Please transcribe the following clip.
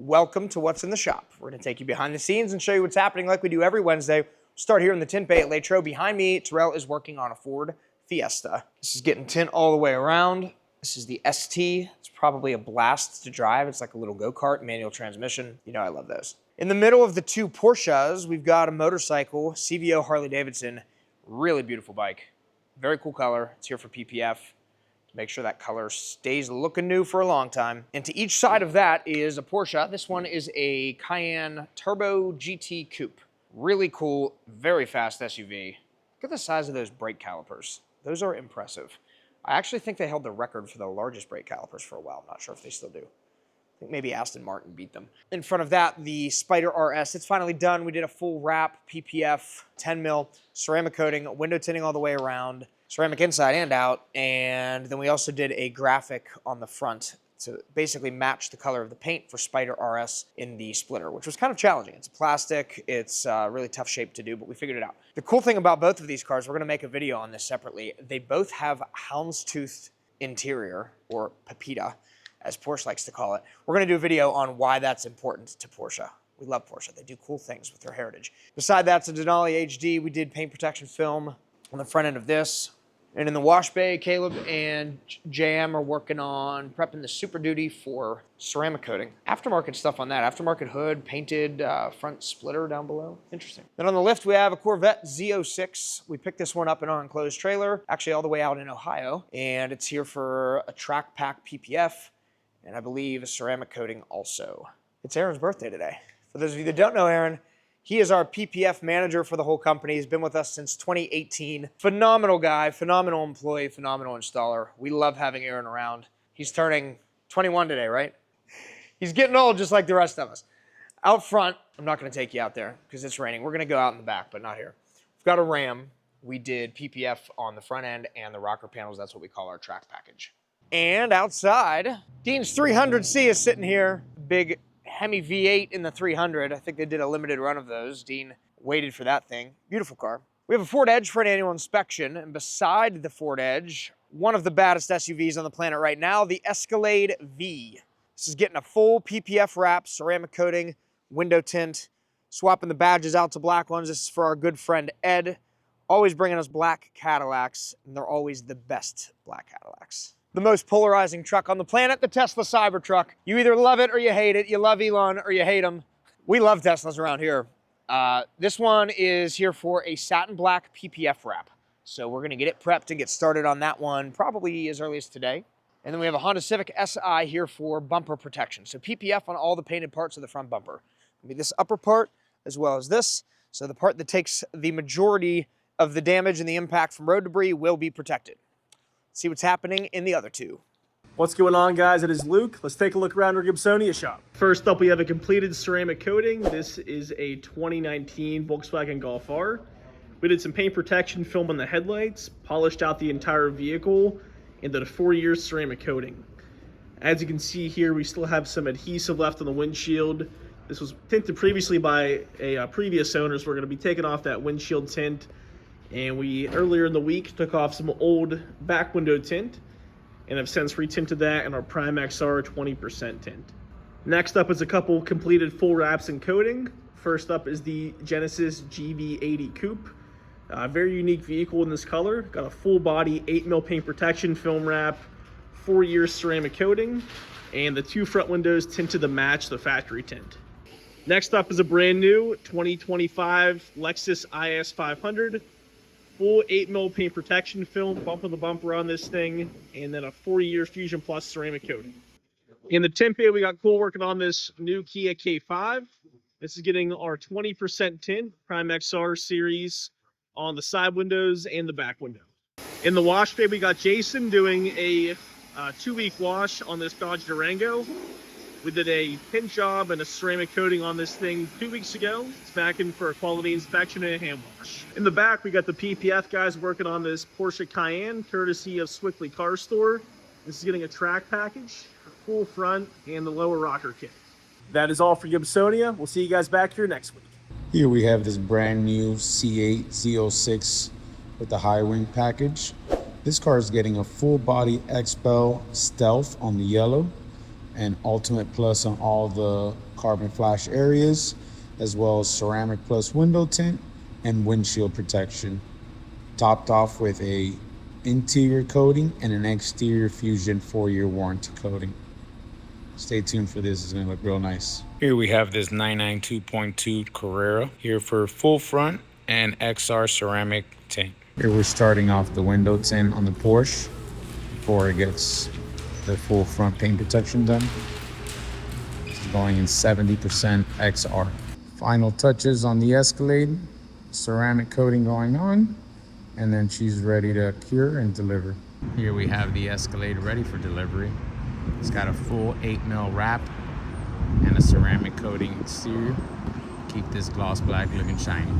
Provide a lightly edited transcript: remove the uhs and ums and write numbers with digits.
Welcome to What's in the Shop. We're going to take you behind the scenes and show you what's happening like we do every Wednesday. We'll start here in the tint bay at LATROBE. Behind me, Terrell is working on a Ford Fiesta. This is getting tint all the way around. This is the ST. It's probably a blast to drive. It's like a little go-kart, manual transmission. You know I love those. In the middle of the two Porsches, we've got a motorcycle, CVO Harley-Davidson. Really beautiful bike. Very cool color. It's here for PPF. Make sure that color stays looking new for a long time. And to each side of that is a Porsche. This one is a Cayenne Turbo GT Coupe. Really cool, very fast SUV. Look at the size of those brake calipers. Those are impressive. I actually think they held the record for the largest brake calipers for a while. I'm not sure if they still do. I think maybe Aston Martin beat them. In front of that, the Spider RS. It's finally done. We did a full wrap, PPF, 10 mil, ceramic coating, window tinting all the way around, ceramic inside and out, and then we also did a graphic on the front to basically match the color of the paint for Spider RS in the splitter, which was kind of challenging. It's plastic, it's a really tough shape to do, but we figured it out. The cool thing about both of these cars, we're gonna make a video on this separately, they both have houndstooth interior, or pepita, as Porsche likes to call it. We're gonna do a video on why that's important to Porsche. We love Porsche, they do cool things with their heritage. Beside that, it's a Denali HD. We did paint protection film on the front end of this. And in the wash bay, Caleb and JM are working on prepping the Super Duty for ceramic coating. Aftermarket stuff on that. Aftermarket hood, painted front splitter down below. Interesting. Then on the lift, we have a Corvette Z06. We picked this one up in our enclosed trailer, actually all the way out in Ohio. And it's here for a track pack PPF, and I believe a ceramic coating also. It's Aaron's birthday today. For those of you that don't know Aaron, he is our PPF manager for the whole company. He's been with us since 2018. Phenomenal guy, phenomenal employee, phenomenal installer. We love having Aaron around. He's turning 21 today, right? He's getting old just like the rest of us. Out front, I'm not gonna take you out there because it's raining. We're gonna go out in the back, but not here. We've got a Ram. We did PPF on the front end and the rocker panels. That's what we call our track package. And outside, Dean's 300C is sitting here. Big Hemi V8 in the 300. I think they did a limited run of those. Dean waited for that thing. Beautiful car. We have a Ford Edge for an annual inspection, and beside the Ford Edge, one of the baddest SUVs on the planet right now, the Escalade V. This is getting a full PPF wrap, ceramic coating, window tint, swapping the badges out to black ones. This is for our good friend Ed, always bringing us black Cadillacs, and they're always the best black Cadillacs. The most polarizing truck on the planet, the Tesla Cybertruck. You either love it or you hate it. You love Elon or you hate him. We love Teslas around here. This one is here for a satin black PPF wrap. So we're gonna get it prepped and get started on that one probably as early as today. And then we have a Honda Civic Si here for bumper protection. So PPF on all the painted parts of the front bumper. It'll be this upper part as well as this. So the part that takes the majority of the damage and the impact from road debris will be protected. See what's happening in the other two. What's going on, guys? It is Luke. Let's take a look around our Gibsonia shop. First up, we have a completed ceramic coating. This is a 2019 Volkswagen Golf R. We did some paint protection film on the headlights, polished out the entire vehicle, and did a 4-year ceramic coating. As you can see here, we still have some adhesive left on the windshield. This was tinted previously by a previous owner, so we're going to be taking off that windshield tint. And we, earlier in the week, took off some old back window tint and have since retinted that in our Prime XR 20% tint. Next up is a couple completed full wraps and coating. First up is the Genesis GV80 Coupe. Very unique vehicle in this color. Got a full body 8mm paint protection film wrap, 4-year ceramic coating, and the 2 front windows tinted to match the factory tint. Next up is a brand new 2025 Lexus IS 500. Full 8mm paint protection film, bumper to bumper on this thing, and then a 4-year Fusion Plus ceramic coating. In the tint bay, we got Cole working on this new Kia K5. This is getting our 20% tint, Prime XR series, on the side windows and the back window. In the wash bay, we got Jason doing a 2-week wash on this Dodge Durango. We did a paint job and a ceramic coating on this thing 2 weeks ago. It's back in for a quality inspection and a hand wash. In the back, we got the PPF guys working on this Porsche Cayenne, courtesy of Swickley Car Store. This is getting a track package, full front, and the lower rocker kit. That is all for Gibsonia. We'll see you guys back here next week. Here we have this brand new C8 Z06 with the high wing package. This car is getting a full body xpel stealth on the yellow, and Ultimate Plus on all the carbon flash areas, as well as Ceramic Plus window tint and windshield protection. Topped off with a interior coating and an exterior Fusion 4-year warranty coating. Stay tuned for this, it's gonna look real nice. Here we have this 992.2 Carrera here for full front and XR ceramic tint. Here we're starting off the window tint on the Porsche before it gets the full front paint protection done. It's going in 70% XR. Final touches on the Escalade, ceramic coating going on, and then she's ready to cure and deliver. Here we have the Escalade ready for delivery. It's got a full 8mm wrap and a ceramic coating exterior. Keep this gloss black looking shiny.